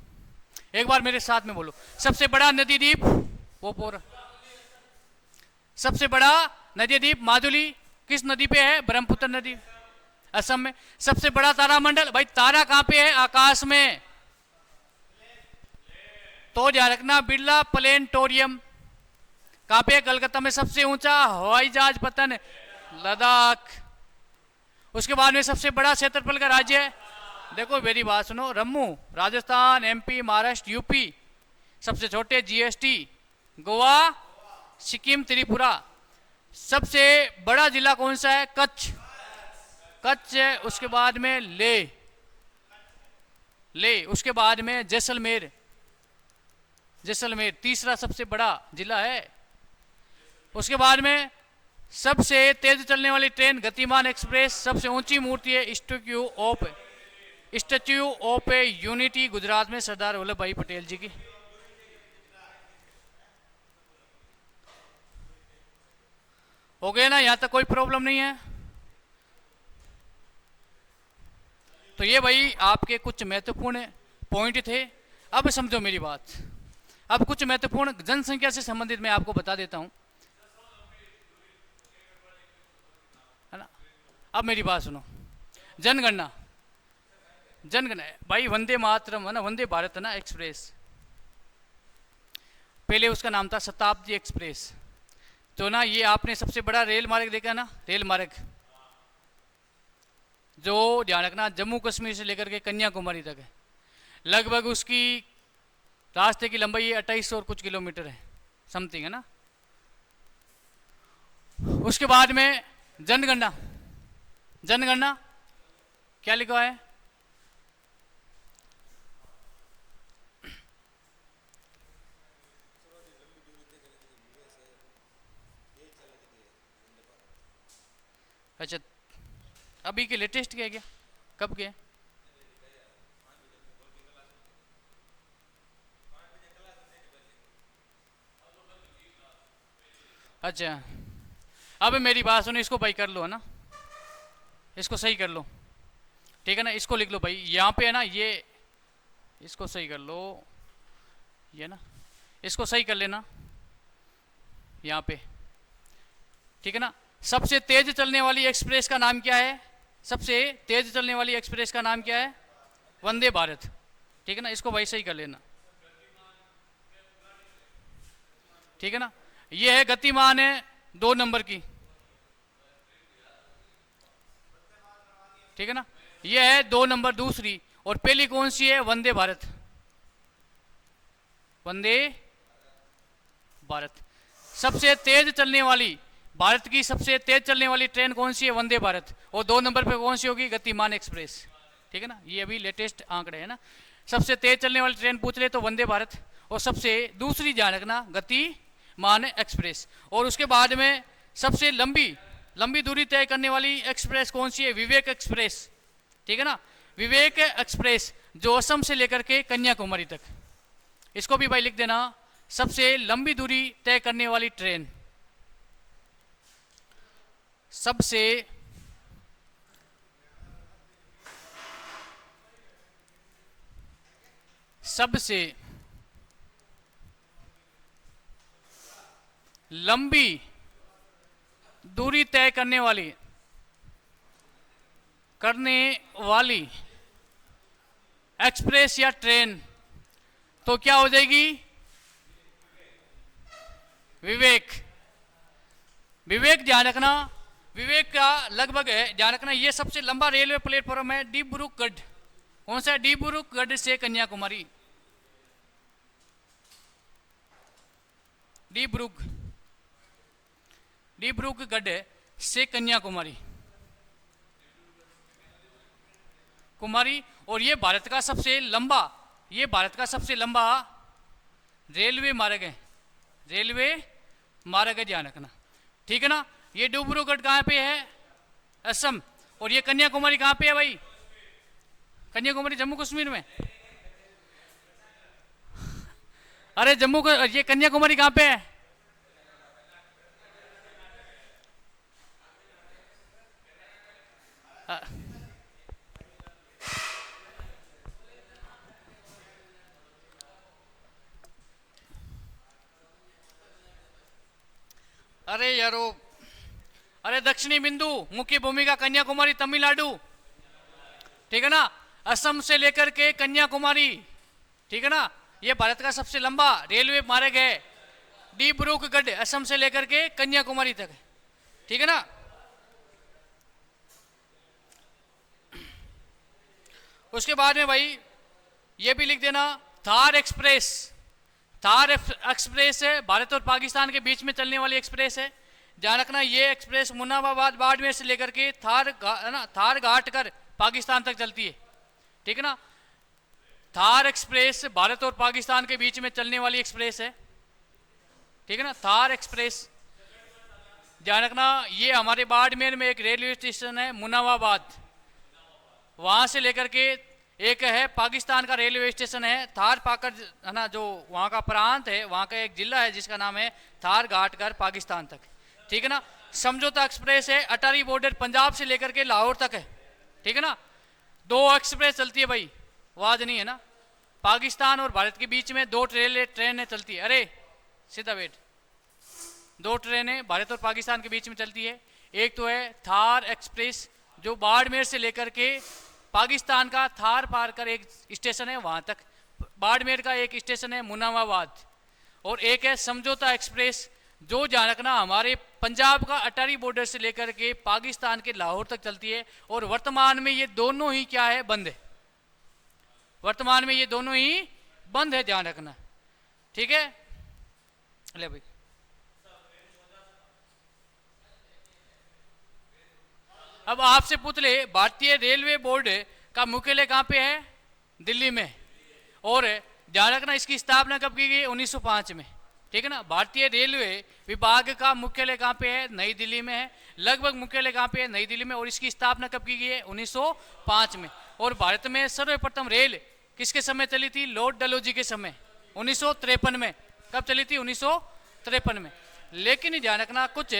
एक बार मेरे साथ में बोलो। सबसे बड़ा नदी द्वीप पोपोर। सबसे बड़ा नदी द्वीप माजुली किस नदी पे है? ब्रह्मपुत्र नदी, असम में। सबसे बड़ा तारामंडल, भाई तारा कहां पे है? आकाश में। तो ध्यान रखना, बिरला प्लेनेटोरियम कहां पे? कलकत्ता में। सबसे ऊंचा हवाई जहाज पतन, लद्दाख। उसके बाद में सबसे बड़ा क्षेत्रफल का राज्य है, देखो मेरी बात सुनो, रम्मू, राजस्थान, एमपी, महाराष्ट्र, यूपी। सबसे छोटे जीएसटी, गोवा, सिक्किम, त्रिपुरा। सबसे बड़ा जिला कौन सा है? कच्छ, कच्छ है। उसके बाद में ले, उसके बाद में जैसलमेर, जैसलमेर तीसरा सबसे बड़ा जिला है। उसके बाद में सबसे तेज चलने वाली ट्रेन गतिमान एक्सप्रेस। सबसे ऊंची मूर्ति है स्टैच्यू ऑफ यूनिटी गुजरात में सरदार वल्लभ भाई पटेल जी की। हो गया ना? यहां तक कोई प्रॉब्लम नहीं है? तो ये भाई आपके कुछ महत्वपूर्ण पॉइंट थे। अब समझो मेरी बात। अब कुछ महत्वपूर्ण जनसंख्या से संबंधित मैं आपको बता देता हूं, है ना। अब मेरी बात सुनो, जनगणना भाई, वंदे मातरम है ना, वंदे भारत है ना एक्सप्रेस, पहले उसका नाम था शताब्दी एक्सप्रेस। तो ना ये आपने सबसे बड़ा रेल मार्ग देखा ना, रेल मार्ग जो ध्यान रखना जम्मू कश्मीर से लेकर के कन्याकुमारी तक है। लगभग उसकी रास्ते की लंबाई 2800 और कुछ किलोमीटर है, समथिंग, है ना। उसके बाद में जनगणना क्या लिखा है? अच्छा, अभी के लेटेस्ट क्या है? क्या कब के? अच्छा, अब मेरी बात सुनो, इसको भाई कर लो, है ना, इसको सही कर लो, ठीक है ना। इसको लिख लो भाई, यहाँ पे है ना, ये इसको सही कर लो, ये ना, इसको सही कर लेना यहाँ पे, ठीक है ना। सबसे तेज चलने वाली एक्सप्रेस का नाम क्या है? सबसे तेज चलने वाली एक्सप्रेस का नाम क्या है? वंदे भारत, ठीक है ना। इसको भाई सही कर लेना, ठीक है ना। ये है गतिमान है 2 नंबर की, ठीक है ना। ये है 2 नंबर दूसरी। और पहली कौन सी है? वंदे भारत। वंदे भारत। सबसे तेज चलने वाली, भारत की सबसे तेज चलने वाली ट्रेन कौन सी है? वंदे भारत। और 2 नंबर पे कौन सी होगी? गतिमान एक्सप्रेस। ठीक है ना, ये अभी लेटेस्ट आंकड़े है ना। सबसे तेज चलने वाली ट्रेन पूछ ले तो वंदे भारत, और सबसे दूसरी ध्यान रखना गतिमान एक्सप्रेस। और उसके बाद में सबसे लंबी दूरी तय करने वाली एक्सप्रेस कौन सी है? विवेक एक्सप्रेस। ठीक है ना, विवेक एक्सप्रेस जो असम से लेकर के कन्याकुमारी तक। इसको भी भाई लिख देना, सबसे लंबी दूरी तय करने वाली ट्रेन, सबसे लंबी दूरी तय करने वाली एक्सप्रेस या ट्रेन तो क्या हो जाएगी? विवेक ध्यान रखना। विवेक का लगभग है, ध्यान रखना, ये सबसे लंबा रेलवे प्लेटफॉर्म है डिब्रूगढ़। कौन सा? डिब्रूगढ़ से कन्याकुमारी। डिब्रूगढ़ से कन्याकुमारी और ये भारत का सबसे लंबा रेलवे मार्ग है। ध्यान रखना। ठीक है ना। ये डिब्रूगढ़ कहाँ पे है? असम। और ये कन्याकुमारी कहाँ पे है भाई? कन्याकुमारी जम्मू कश्मीर में। अरे ये कन्याकुमारी कहाँ पे है? अरे यारो, अरे दक्षिणी बिंदु मुख्य भूमिका कन्याकुमारी तमिलनाडु। ठीक है ना, असम से लेकर के कन्याकुमारी। ठीक है ना, ये भारत का सबसे लंबा रेलवे मार्ग है डिब्रूगढ़, असम से लेकर के कन्याकुमारी तक। ठीक है ना। उसके बाद में भाई ये भी लिख देना, थार एक्सप्रेस है, भारत और पाकिस्तान के बीच में चलने वाली एक्सप्रेस है। ध्यान रखना, ये एक्सप्रेस मुनाबाबाद बाड़मेर से लेकर के थार घाट कर पाकिस्तान तक चलती है। ठीक है ना, थार एक्सप्रेस भारत और पाकिस्तान के बीच में चलने वाली एक्सप्रेस है। ठीक है ना, थार एक्सप्रेस। ध्यान रखना, ये हमारे बाड़मेर में एक रेलवे स्टेशन है मुनाबाबाद, वहां से लेकर के एक है पाकिस्तान का रेलवे स्टेशन है थार पाकर, है ना, जो वहाँ का प्रांत है, वहाँ का एक जिला है जिसका नाम है थार घाटकर पाकिस्तान तक। ठीक है ना। समझौता एक्सप्रेस है, अटारी बॉर्डर पंजाब से लेकर के लाहौर तक है। ठीक है ना, 2 एक्सप्रेस चलती है भाई, आवाज नहीं है ना। पाकिस्तान और भारत के बीच में 2 ट्रेनें चलती है। अरे सीधा वेट, 2 ट्रेनें भारत और पाकिस्तान के बीच में चलती है। एक तो है थार एक्सप्रेस जो बाड़मेर से लेकर के पाकिस्तान का थार पार कर एक स्टेशन है वहां तक, बाड़मेर का एक स्टेशन है मुनाबाबाद। और एक है समझौता एक्सप्रेस जो ध्यान रखना हमारे पंजाब का अटारी बॉर्डर से लेकर के पाकिस्तान के लाहौर तक चलती है। और वर्तमान में ये दोनों ही क्या है? बंद है। वर्तमान में ये दोनों ही बंद है, ध्यान रखना। ठीक है, ले भाई। अब आपसे पूछ ले, भारतीय रेलवे बोर्ड का मुख्यालय कहाँ पे है? दिल्ली में। और ध्यान रखना, इसकी स्थापना कब की गई? 1905 में। ठीक है ना। भारतीय रेलवे विभाग का मुख्यालय कहाँ पे है? नई दिल्ली में है। लगभग मुख्यालय कहाँ पे है? नई दिल्ली में। और इसकी स्थापना कब की गई है? 1905 में। और भारत में सर्वप्रथम रेल किसके समय चली थी? लॉर्ड डलहौजी के समय, 1953 में। कब चली थी? 1953 में। लेकिन ध्यान रखना, कुछ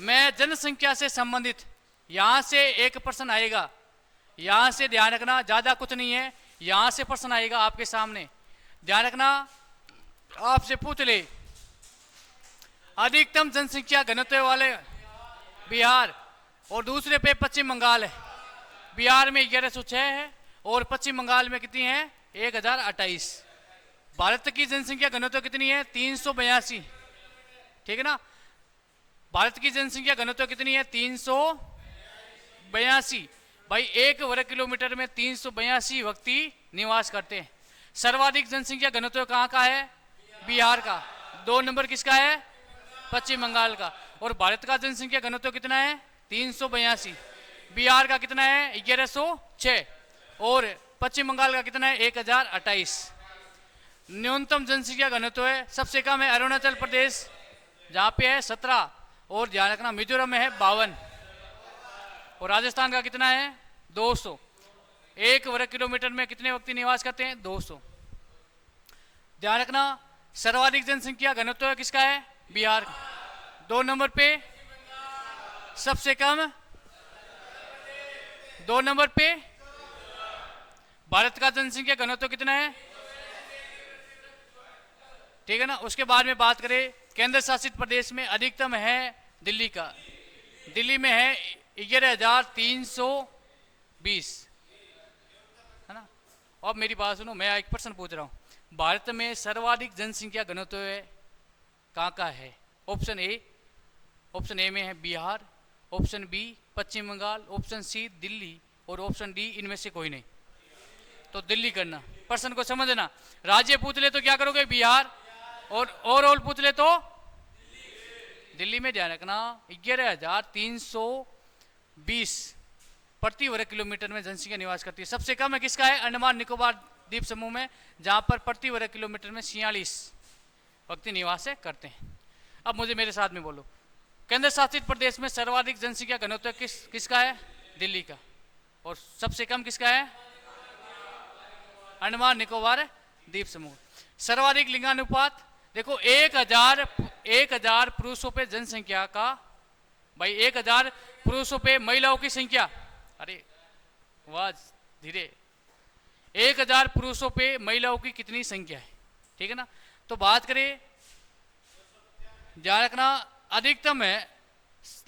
मैं जनसंख्या से संबंधित यहां से एक प्रश्न आएगा, यहां से ध्यान रखना, ज्यादा कुछ नहीं है, यहां से प्रश्न आएगा आपके सामने। ध्यान रखना, आपसे पूछ ले, अधिकतम जनसंख्या घनत्व वाले बिहार और दूसरे पे पश्चिम बंगाल है। बिहार में 1106 है और पश्चिम बंगाल में कितनी है? 1028। भारत की जनसंख्या घनत्व कितनी है? 382। ठीक है ना, भारत की जनसंख्या घनत्व कितनी है? 382। भाई 1 वर्ग किलोमीटर में 382 व्यक्ति निवास करते हैं। सर्वाधिक जनसंख्या घनत्व कहाँ का है? बिहार का। 2 नंबर किसका है? पश्चिम बंगाल का। और भारत का जनसंख्या घनत्व कितना है? 382। बिहार का कितना है? 1106। और पश्चिम बंगाल का कितना है? 1028। न्यूनतम जनसंख्या घनत्व है, सबसे कम है अरुणाचल प्रदेश जहाँ पे है 17, और ध्यान रखना मिजोरम में है 52, और राजस्थान का कितना है? 200। 1 वर्ग किलोमीटर में कितने व्यक्ति निवास करते हैं? 200। ध्यान रखना सर्वाधिक जनसंख्या घनत्व है किसका है? बिहार। 2 नंबर पे सबसे कम, 2 नंबर पे भारत का जनसंख्या घनत्व कितना है? ठीक है ना। उसके बाद में बात करें केंद्र शासित प्रदेश में अधिकतम है दिल्ली का। दिल्ली में है 11,320, है ना। अब मेरी बात सुनो, मैं एक प्रश्न पूछ रहा हूँ, भारत में सर्वाधिक जनसंख्या घनत्व कहाँ का है? ऑप्शन ए में है बिहार, ऑप्शन बी पश्चिम बंगाल, ऑप्शन सी दिल्ली, और ऑप्शन डी इनमें से कोई नहीं। तो दिल्ली करना। प्रश्न को समझना, राज्य पूछ ले तो क्या करोगे? बिहार, और ओवरऑल पूछ ले तो दिल्ली में। ध्यान रखना 11,320 प्रति वर्ग किलोमीटर में जनसंख्या निवास करती है। सबसे कम है किसका है? अंडमान निकोबार द्वीप समूह में, जहां पर प्रति वर्ग किलोमीटर में 46 व्यक्ति निवास करते हैं। अब मुझे मेरे साथ में बोलो, केंद्र शासित प्रदेश में सर्वाधिक जनसंख्या घनत्व किसका है? दिल्ली का। और सबसे कम किसका है? अंडमान निकोबार द्वीप समूह। सर्वाधिक लिंगानुपात देखो, 1000 पुरुषों पे जनसंख्या का, भाई 1000 पुरुषों पे महिलाओं की संख्या, अरे वाह धीरे, 1000 पुरुषों पे महिलाओं की कितनी संख्या है? ठीक है ना। तो बात करें, ध्यान रखना अधिकतम है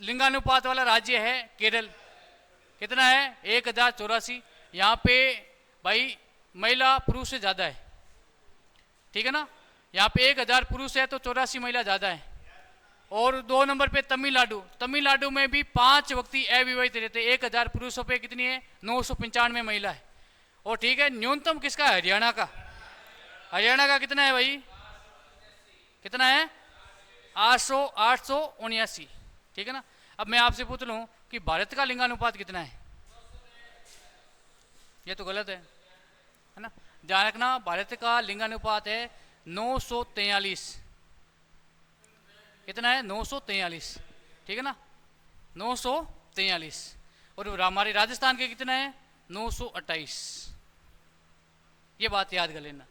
लिंगानुपात वाला राज्य है केरल। कितना है? 1084। यहाँ पे भाई महिला पुरुष से ज्यादा है। ठीक है ना। यहाँ पे 1000 पुरुष है तो 84 महिला ज्यादा है। और 2 नंबर पे तमिलनाडु में भी 5 व्यक्ति अविवाहित रहते हैं। 1000 पुरुषों पे कितनी है? 995 महिला है। और ठीक है, न्यूनतम किसका है? हरियाणा का। हरियाणा का कितना है भाई? कितना है? 879। ठीक है ना। अब मैं आपसे पूछ लूं कि भारत का लिंगानुपात कितना है? ये तो गलत है ना। ध्यान रखना भारत का लिंगानुपात है 943। कितना है? 943। ठीक है ना, 943। और हमारे राजस्थान के कितना है? 928। ये बात याद कर लेना।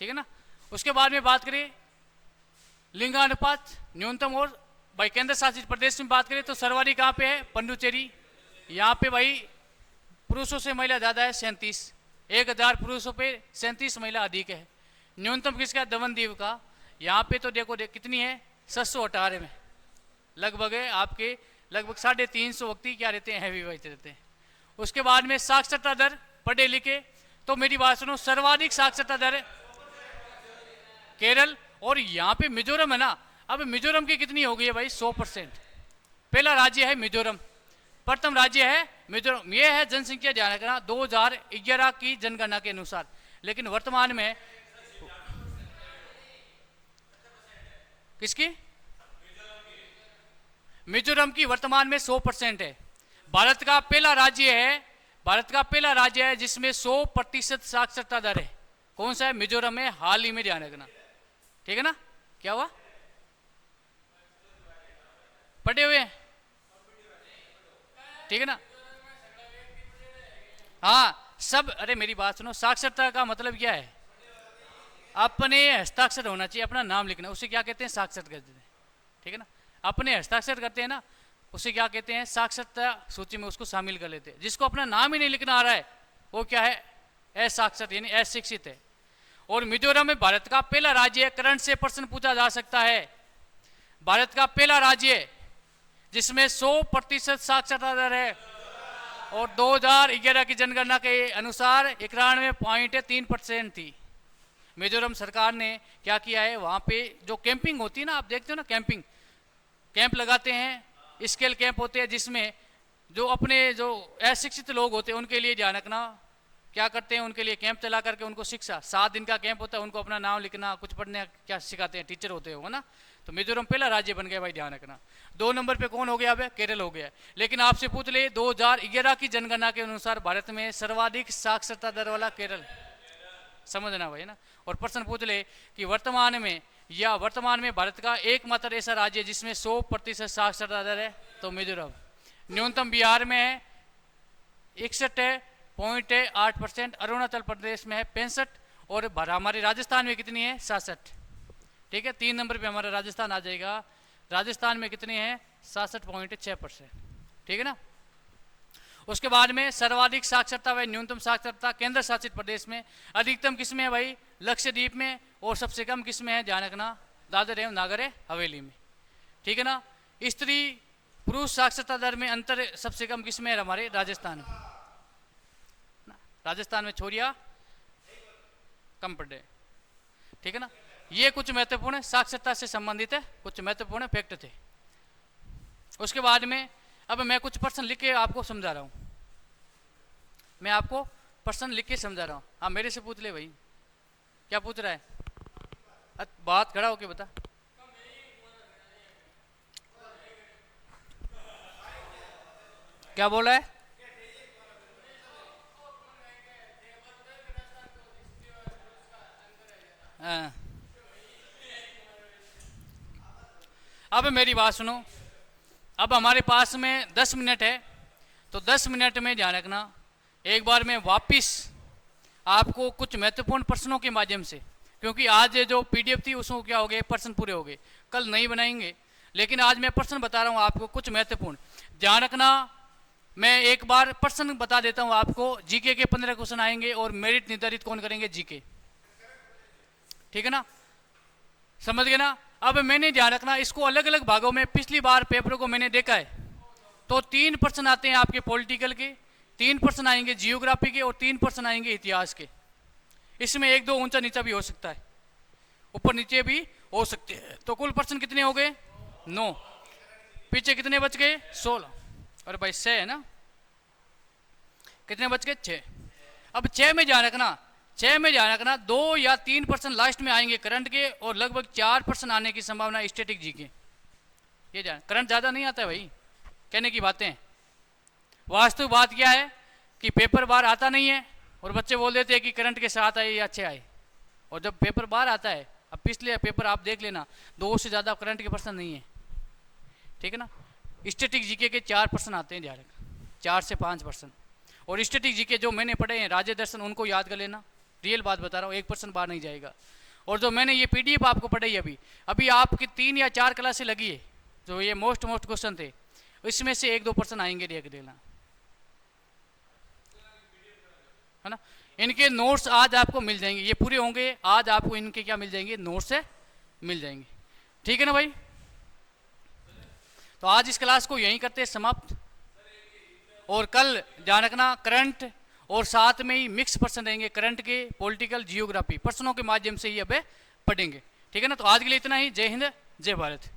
ठीक है ना। उसके बाद में बात करें लिंगानुपात न्यूनतम और भाई केंद्र शासित प्रदेश में बात करें तो सर्वाधिक कहाँ पे है? पंडुचेरी। यहाँ पे भाई पुरुषों से महिला ज़्यादा है 37। 1000 पुरुषों पे 37 महिला अधिक है। न्यूनतम किसका? दमनदीव का। यहाँ पे तो देखो कितनी है? 718 में लगभग है आपके, लगभग 350 व्यक्ति क्या रहते हैं? हैवी विवाहित रहते हैं। उसके बाद में साक्षरता दर पढ़े लिखे, तो मेरी बात सुनो, सर्वाधिक साक्षरता दर केरल, और यहाँ पे मिजोरम है ना। अब मिजोरम की कितनी हो गई है भाई? 100%। पहला राज्य है मिजोरम, प्रथम राज्य है मिजोरम। यह है जनसंख्या, ध्यान रखना 2011 की जनगणना के अनुसार। लेकिन वर्तमान में किसकी? मिजोरम की वर्तमान में 100% है। भारत का पहला राज्य है जिसमें 100% साक्षरता दर है। कौन सा है? मिजोरम में, हाल ही में, ध्यान रखना। ठीक है ना। क्या हुआ? पढ़े हुए? ठीक है ना। हाँ सब, अरे मेरी बात सुनो, साक्षरता का मतलब क्या है? अपने हस्ताक्षर होना चाहिए, अपना नाम लिखना, उसे क्या कहते हैं? साक्षर कहते हैं। ठीक है ना। अपने हस्ताक्षर करते हैं ना, उसे क्या कहते हैं? साक्षरता सूची में उसको शामिल कर लेते हैं। जिसको अपना नाम ही नहीं लिखना आ रहा है वो क्या है? असाक्षर यानी अशिक्षित है। और मिजोरम में भारत का पहला राज्य है, करंट से प्रश्न पूछा जा सकता है, भारत का पहला राज्य जिसमें 100% साक्षरता दर है। और 2011 की जनगणना के अनुसार 91.3% थी। मिजोरम सरकार ने क्या किया है, वहाँ पे जो कैंपिंग होती है ना, आप देखते हो ना, कैंप लगाते हैं, स्केल कैंप होते हैं जिसमें जो अपने जो अशिक्षित लोग होते हैं उनके लिए ध्यान रखना, क्या करते हैं उनके लिए कैंप चला करके उनको शिक्षा, 7 दिन का कैंप होता है, उनको अपना नाम लिखना कुछ पढ़ने क्या सिखाते हैं, टीचर होते हो ना। तो मिजोरम पहला राज्य बन गया भाई, ध्यान रखना। 2 नंबर पे कौन हो गया? अब केरल हो गया। लेकिन आपसे पूछ ले 2011 की जनगणना के अनुसार भारत में सर्वाधिक साक्षरता दर वाला केरल, समझना भाई ना। और प्रश्न पूछ ले कि वर्तमान में भारत का एकमात्र ऐसा राज्य है जिसमें 100% साक्षरता दर है, तो मिजोरम। न्यूनतम बिहार में है 61.8%, अरुणाचल प्रदेश में है 65, और हमारे राजस्थान में कितनी है? 66। ठीक है, 3 नंबर पे हमारा राजस्थान आ जाएगा। राजस्थान में कितनी है? 66.6%। ठीक है ना। उसके बाद में सर्वाधिक साक्षरता व न्यूनतम साक्षरता केंद्र शासित प्रदेश में, अधिकतम किस में है भाई? लक्षद्वीप में, और सबसे कम किस में है? ध्यान रखना, दादर एवं नागर हवेली में। ठीक है ना। स्त्री पुरुष साक्षरता दर में अंतर सबसे कम किस में है? हमारे राजस्थान में। राजस्थान में छोरिया कम पढ़ रहे। ठीक है ना। ये कुछ महत्वपूर्ण साक्षरता से संबंधित है, कुछ महत्वपूर्ण फैक्ट थे। उसके बाद में अब मैं कुछ प्रश्न लिख के आपको समझा रहा हूं, मैं आपको प्रश्न लिख के समझा रहा हूं। हाँ, मेरे से पूछ ले भाई, क्या पूछ रहा है? बात खड़ा होके बता। क्या बोल रहा है? हाँ। अब मेरी बात सुनो, अब हमारे पास में 10 मिनट है, तो 10 मिनट में ध्यान रखना, एक बार मैं वापिस आपको कुछ महत्वपूर्ण प्रश्नों के माध्यम से, क्योंकि आज जो पीडीएफ थी उसमें क्या हो गए? प्रश्न पूरे हो गए, कल नहीं बनाएंगे। लेकिन आज मैं प्रश्न बता रहा हूँ आपको कुछ महत्वपूर्ण, ध्यान रखना। मैं एक बार प्रश्न बता देता हूँ आपको। जीके के 15 क्वेश्चन आएंगे और मेरिट निर्धारित कौन करेंगे? जीके। ठीक है ना, समझ गए ना। अब मैंने ध्यान रखना, इसको अलग अलग भागों में, पिछली बार पेपर को मैंने देखा है तो 3 प्रश्न आते हैं आपके पॉलिटिकल के, 3 प्रश्न आएंगे जियोग्राफी के, और 3 प्रश्न आएंगे इतिहास के। इसमें 1-2 ऊंचा नीचा भी हो सकता है, ऊपर नीचे भी हो सकते हैं। तो कुल प्रश्न कितने हो गए? 9। पीछे कितने बच गए? 16। और भाई 6 है ना, कितने बच गए? 6। अब 6 में ध्यान रखना, 6 में ध्यान रखना 2 या 3 प्रश्न लास्ट में आएंगे करंट के, और लगभग 4 प्रश्न आने की संभावना स्टैटिक जी के। ये ध्यान, करंट ज्यादा नहीं आता है भाई, कहने की बातें। वास्तविक बात क्या है कि पेपर बार आता नहीं है, और बच्चे बोल देते हैं कि करंट के साथ आए या अच्छे आए। और जब पेपर बार आता है, अब पिछले पेपर आप देख लेना, 2 से ज्यादा करंट के प्रश्न नहीं है। ठीक है ना। स्टैटिक जीके के 4 प्रश्न आते हैं, ध्यान रखना, 4 से 5 प्रश्न। और स्टैटिक जीके जो मैंने पढ़े हैं राज्य दर्शन, उनको याद कर लेना, रियल बात बता रहा हूँ, 1% बाहर नहीं जाएगा। और जो मैंने ये पीडीएफ आपको पढ़ाई अभी आपकी 3 या 4 क्लासें लगी है, जो ये मोस्ट क्वेश्चन थे, इसमें से 1-2 प्रश्न आएंगे, देख देना, है ना। इनके नोट्स आज आपको मिल जाएंगे, ये पूरे होंगे आज आपको, इनके क्या मिल जाएंगे? नोट्स से मिल जाएंगे। ठीक है ना भाई। तो आज इस क्लास को यहीं करते हैं समाप्त, और कल ध्यान रखना करंट और साथ में ही मिक्स प्रश्न रहेंगे, करंट के, पॉलिटिकल, जियोग्राफी प्रश्नों के माध्यम से ही अब पढ़ेंगे। ठीक है ना। तो आज के लिए इतना ही। जय हिंद, जय भारत।